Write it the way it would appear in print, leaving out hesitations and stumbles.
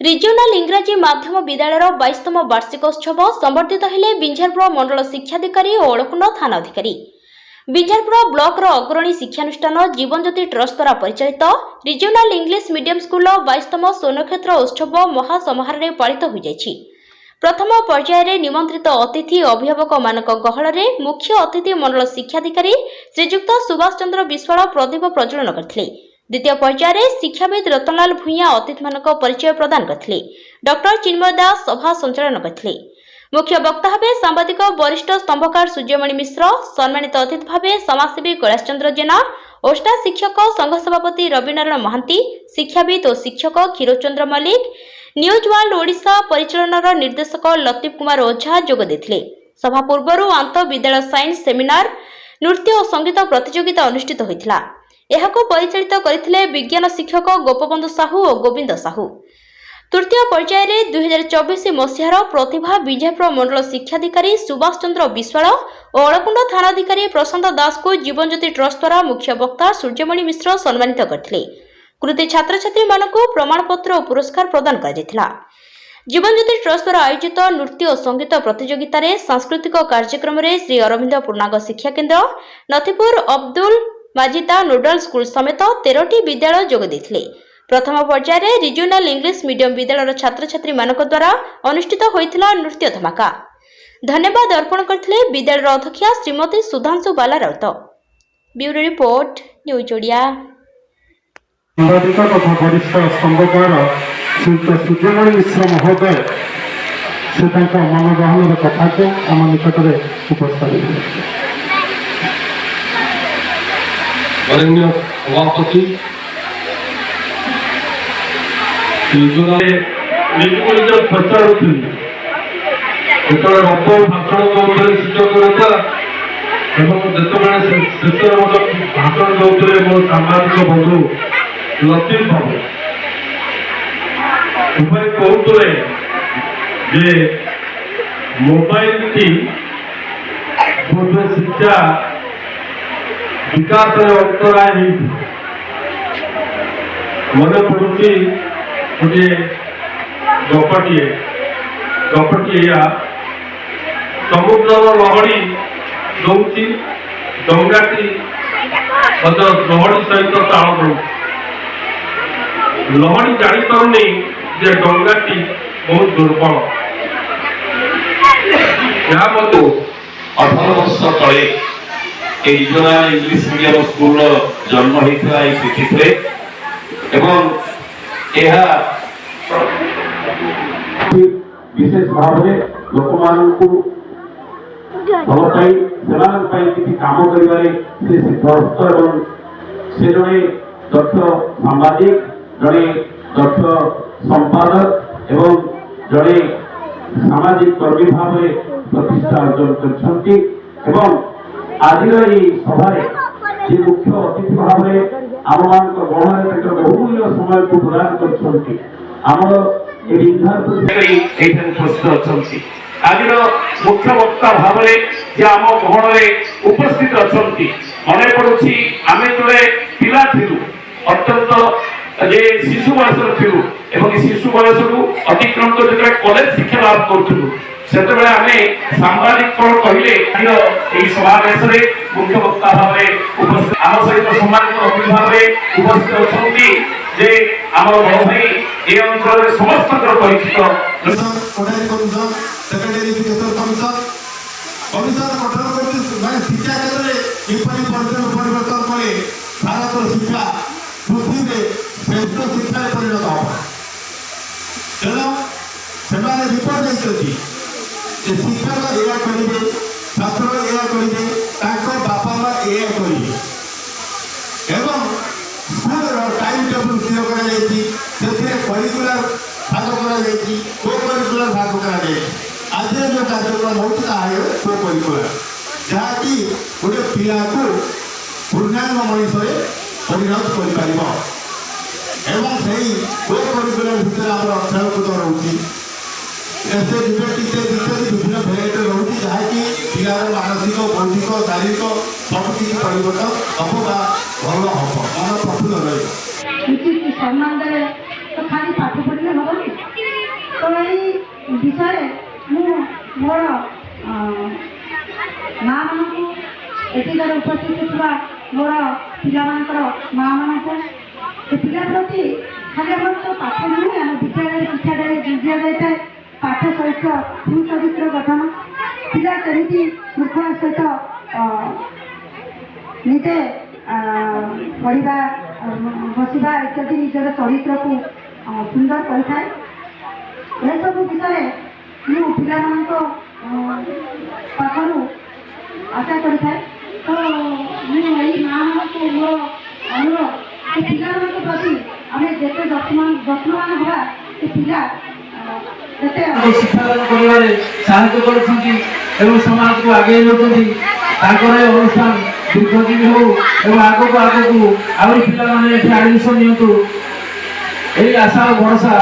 Regional इंग्राजी माध्यम विद्यालय 22तम वार्षिकोत्सव संबर्धित हेले बिंझारपुर मंडल शिक्षाधिकारी और ओलकुंड थाना अधिकारी। बिंझारपुर ब्लॉक अग्रणी शिक्षानुष्ठान जीवन ज्योति ट्रस्ट द्वारा परिचालित रिजनाल इंग्लिश मीडियम स्कूल 22तम स्वर्णक्षेत्र उत्सव महासमारोह पालित हो जायछि। प्रथम पर्यायर निमंत्रित अतिथि अभिभावक मानक गहल मुख्य अतिथि मंडल शिक्षाधिकारी श्रीजुक्त सुभाष चंद्र विश्वाल प्रदीप प्रज्वलन करथिले। द्वितीय पर्यायर शिक्षाविद रतनलाल भूया अतिथि मानक परिचय प्रदान करथिले। डॉक्टर चिन्मय दास सभा संचालन करथिले। मुख्य वक्ता भावे सांबादिक वरिष्ठ स्तंभकार सूर्यमणि मिश्र, सम्मानित अतिथि भावे समाजसेवी कैलाश चंद्र जेना, ओष्टा शिक्षक संघ सभापति रविनारायण महांती, शिक्षाविद और शिक्षक क्षीरोचंद्र मल्लिक, न्यूज वर्ल्ड ओडिशा परिचालन निर्देशक लतीफ कुमार ओझा जोग देथिले। सभा पूर्व आंत विद्यालय साइंस सेमिनार, नृत्य और संगीत प्रतियोगिता अनुष्ठित होइथिला। एहाको परिचालित करथिले विज्ञान शिक्षक गोपबंधु साहू और गोविंद साहू। तृतीय पर्यायर 2024 मसीहार प्रतिभा बिंझारपुर मंडल शिक्षाधिकारी सुभाष चंद्र विश्वाल और ओलकुंड थानाधिकारी प्रशांत दास को जीवन ज्योति ट्रस्ट द्वारा मुख्य वक्ता सूर्यमणि मिश्र सम्मानित करथिले। कृति छात्र छात्री मानकु प्रमाणपत्र और पुरस्कार प्रदान करा। जीवन ज्योति ट्रस्ट द्वारा आयोजित नृत्य और संगीत प्रतियोगिता रे सांस्कृतिक कार्यक्रम रे श्री अरविंद पूर्णांग शिक्षा केन्द्र, नथीपुर अब्दुल माजिदा नोडल स्कूल समेत 13टी विद्यालय जोग देथिले। प्रथम पर्यायर रिजनाल इंग्लिश मीडियम विद्यालय छात्र छात्री मानक द्वारा अनुष्ठित होइथिला नृत्य धमाका। धन्यवाद अर्पण करथिले विद्यालय अध्यक्षा Shrimati Sudhanshu Bala Raut. Bureau report news Odia. वरिष्ठ स्तंभकार सूर्यमणि मिश्र महोदय से मनोदहन कथा को आम निकट में उपस्थापित वरेण्य सभापति पचारूली जो रब भाषण शिक्षकता शेष भाषण दौरे मो सामाजिक बंधु लतीफ बाबू उभय कहते जे मोबाइल टी शिक्षा विकास अंतराय मन पड़ुची गोटे गपटी समुद्र लहड़ी दौची डंगाटी लहड़ी सहित ताल दौ लहड़ी जानी पारुनी जे डंगाटी बहुत दुर्बल। 18 वर्ष तले रिजनाल इंग्लिश मीडियम स्कूल जन्म होता तिथि एवं विशेष भाव में लोक मान भल किसी काम कर जड़े दक्ष सांबादिक, जड़े दक्ष संपादक एवं जड़े सामाजिक कर्मी भाव प्रतिष्ठा अर्जन कर आज सभा मुख्य अतिथि भाव आम मान गहन बहुमूल्य समय को प्रदान कर आज मुख्य वक्ता भाव आम गहन उपस्थित अच्छा मन पड़ी आम जो पिला थिलु अत्यंत शिशु बयस शिशु बयस अतिक्रम कर कॉलेज शिक्षा लाभ करूँ से आम सांबादिक कहले समावेश मुख्य वक्ता भाव उपस्थित आम सहित सम्मानित अतिथि भाव उपस्थित अच्छा आम बड़ भाई ये अंचल समस्त परिचित शिक्षा क्षेत्र में परिवर्तन करे भारत शिक्षा पृथ्वी में श्रेष्ठ शिक्षा परिणत हो तेणु से रिपोर्ट देते शिक्षक या करेंगे, छात्र या करेंगे, बापा माँ या करेंगे स्कूल टाइम टेबल स्थिर करिकुलर भाग करिकुलर भाग कर आज जो कार्यक्रम होता है को करिकुलर जहाँकि गोटे पिला को पूर्णांग मनीष परिणत कर करिकुलर भितर आम खेलकूद रोचे विभिन्न भेराइटी रोचे जहाँकि पिलार मानसिक बौद्धिक शारीरिक सबकि परिवर्तन हम भल हम मन प्रफुल्ल रही सम्मान ଖାଲି ପାଠ ପଢ଼ିଲେ ହେବନି। ତ ଏଇ ବିଷୟରେ ମୁଁ ମୋର ମାଆମାନଙ୍କୁ ଏଠିକାର ଉପସ୍ଥିତ ଥିବା ମୋର ପିଲାମାନଙ୍କର ମାଆମାନଙ୍କୁ ଏ ପିଲା ପ୍ରତି ଖାଲି ଆମର ତ ପାଠ ନୁହେଁ, ଆମ ବିଦ୍ୟାଳୟରେ ଶିକ୍ଷା ଦିଆଯାଇଥାଏ ପାଠ ସହିତ ସୁଚରିତ୍ର ଗଠନ, ପିଲା କେମିତି ଶୃଙ୍ଖଳା ସହିତ ନିଜେ ପଢ଼ିବା ବସିବା ଇତ୍ୟାଦି ନିଜର ଚରିତ୍ରକୁ ସୁନ୍ଦର କରିଥାଏ। ଏସବୁ ବିଷୟରେ ମୁଁ ପିଲାମାନଙ୍କ ପାଖରୁ ଆଶା କରିଥାଏ। ତ ମୁଁ ଏଇ ମାଆମାନଙ୍କୁ ମୋର ଅନୁରୋଧ ସେ ପିଲାମାନଙ୍କ ପ୍ରତି ଆମେ ଯେତେ ଯତ୍ନବାନ ହେବା ସେ ପିଲା ସେତେ ଶିକ୍ଷାଦାନ କରିବାରେ ସାହାଯ୍ୟ କରୁଛନ୍ତି ଏବଂ ସମାଜକୁ ଆଗେଇ ନେଉଛନ୍ତି। ତାଙ୍କର ଏ ଅନୁଷ୍ଠାନ ଦୀର୍ଘଜୀବୀ ହେଉ ଏବଂ ଆଗକୁ ଆହୁରି ପିଲାମାନେ ଏଠି ଆଡ଼ମିସନ୍ ନିଅନ୍ତୁ, ଏଇ ଆଶା ଓ ଭରସା